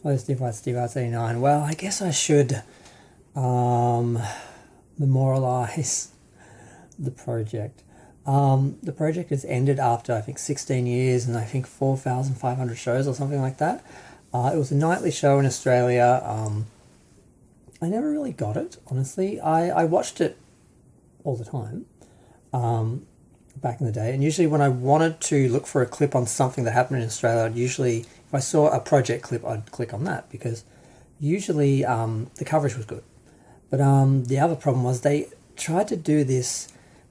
Hello, Steve Arts 89. Well, I guess I should um, memorialise the project. The project has ended after, I think, 16 years and I think 4,500 shows or something like that. It was a nightly show in Australia. I never really got it, honestly. I watched it all the time back in the day. And usually when I wanted to look for a clip on something that happened in Australia, I'd usually, if I saw a project clip, I'd click on that because usually the coverage was good. But the other problem was they tried to do this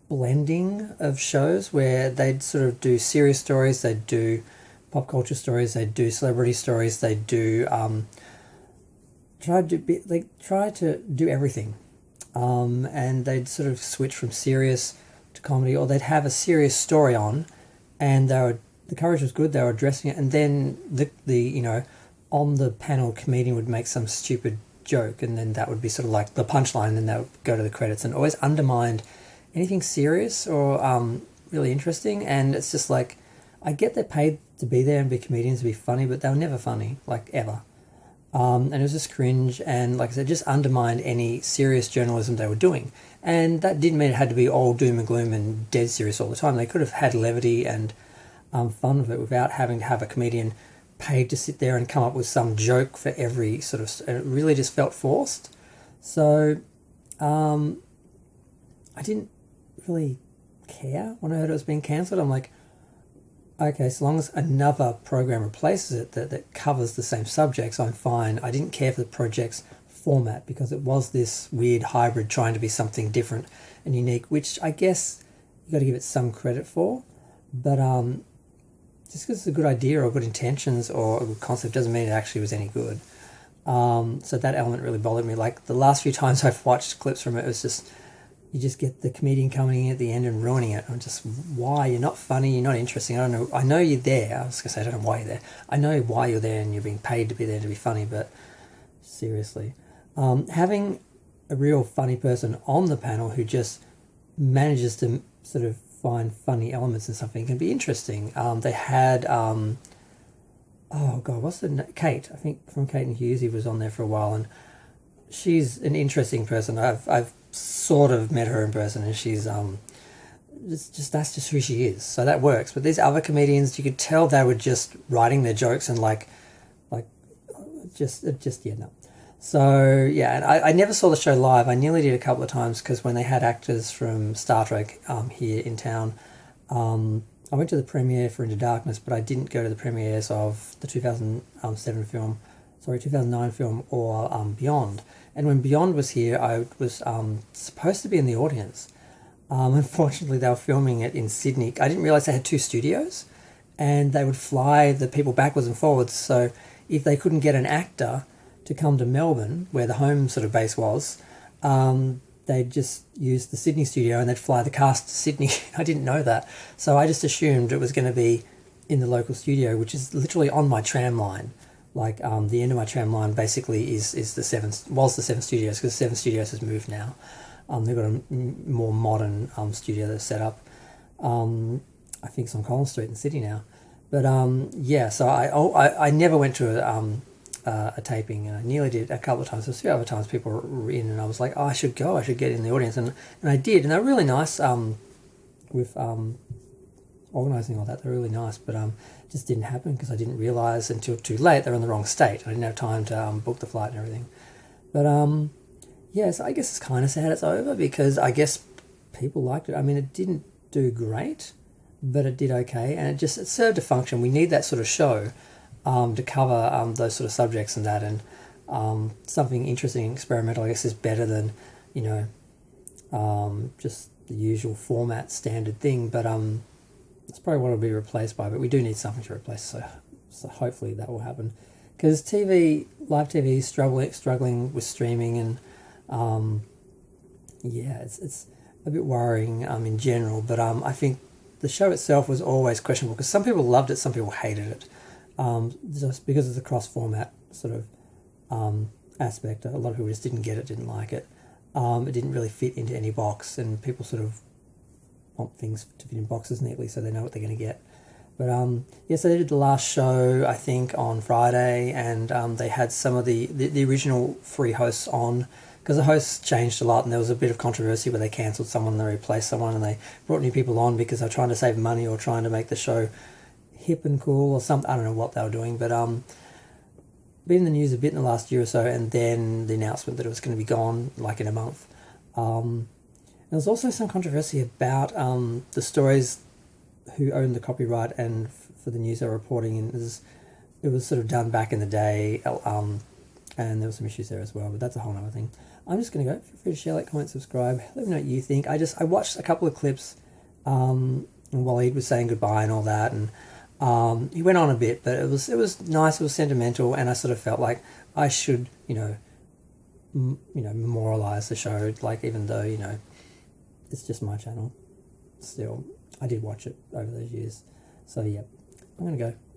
blending of shows where they'd sort of do serious stories, they'd do pop culture stories, they'd do celebrity stories, they'd do try to do everything, and they'd sort of switch from serious to comedy, or they'd have a serious story on, and the coverage was good. They were addressing it, and then the on the panel comedian would make some stupid joke, and then that would be sort of like the punchline, and then they would go to the credits, and always undermined anything serious or really interesting. And it's just like, I get they're paid to be there and be comedians, to be funny, but they were never funny, like ever. And it was just cringe, and like I said, just undermined any serious journalism they were doing. And that didn't mean it had to be all doom and gloom and dead serious all the time. They could have had levity and fun with it without having to have a comedian paid to sit there and come up with some joke for every sort of. It really just felt forced. So I didn't really care when I heard it was being cancelled. I'm like, okay, so long as another program replaces it that covers the same subjects, I'm fine. I didn't care for the project's format because it was this weird hybrid trying to be something different and unique, which I guess you got to give it some credit for. But just because it's a good idea or good intentions or a good concept doesn't mean it actually was any good. So that element really bothered me. Like the last few times I've watched clips from it, it was just, you just get the comedian coming in at the end and ruining it. I'm just, why? You're not funny, you're not interesting. I don't know. I know you're there. I was going to say, I don't know why you're there. I know why you're there and you're being paid to be there to be funny, but seriously. Having a real funny person on the panel who just manages to sort of find funny elements in something can be interesting. They had, oh God, what's the name? Kate, I think from Kate and Hughes, he was on there for a while, and she's an interesting person. I've sort of met her in person, and she's just that's just who she is. So that works. But these other comedians, you could tell they were just writing their jokes and like just yeah, no. So yeah, and I never saw the show live. I nearly did a couple of times because when they had actors from Star Trek here in town, I went to the premiere for Into Darkness, but I didn't go to the premieres of the 2009 film or Beyond. And when Beyond was here, I was supposed to be in the audience. Unfortunately, they were filming it in Sydney. I didn't realise they had two studios, and they would fly the people backwards and forwards. So if they couldn't get an actor to come to Melbourne, where the home sort of base was, they'd just use the Sydney studio and they'd fly the cast to Sydney. I didn't know that. So I just assumed it was going to be in the local studio, which is literally on my tram line. Like the end of my tram line basically was the Seven Studios, because Seven Studios has moved now. They've got a more modern studio that's set up. I think it's on Collins Street in Sydney now. But yeah, so I never went to a taping, and I nearly did a couple of times. There's a few other times people were in, and I was like, oh, I should go. I should get in the audience, and I did, and they're really nice with organising all that. They're really nice, but just didn't happen because I didn't realise until too late they were in the wrong state. I didn't have time to book the flight and everything. But yeah, so I guess it's kind of sad it's over because I guess people liked it. I mean, it didn't do great, but it did okay, and it served a function. We need that sort of show to cover those sort of subjects and that, and something interesting and experimental, I guess, is better than, just the usual format standard thing. But that's probably what it'll be replaced by, but we do need something to replace, so hopefully that will happen. Because live TV is struggling with streaming, and yeah, it's a bit worrying in general, but I think the show itself was always questionable, because some people loved it, some people hated it, just because of the cross-format sort of aspect. A lot of people just didn't get it, didn't like it. It didn't really fit into any box, and people sort of want things to fit in boxes neatly so they know what they're going to get. But yeah, so they did the last show, I think, on Friday, and they had some of the original three hosts on, because the hosts changed a lot, and there was a bit of controversy where they cancelled someone and they replaced someone, and they brought new people on because they're trying to save money or trying to make the show hip and cool or something. I don't know what they were doing, but been in the news a bit in the last year or so, and then the announcement that it was going to be gone like in a month. There was also some controversy about the stories who owned the copyright and for the news they were reporting, and it was sort of done back in the day, and there were some issues there as well, but that's a whole other thing. I'm just going to go. Feel free to share, like, comment, subscribe. Let me know what you think. I watched a couple of clips and Waleed was saying goodbye and all that, and he went on a bit, but it was nice, it was sentimental, and I sort of felt like I should, memorialise the show, like, even though, it's just my channel. Still, I did watch it over those years. So, yeah, I'm going to go.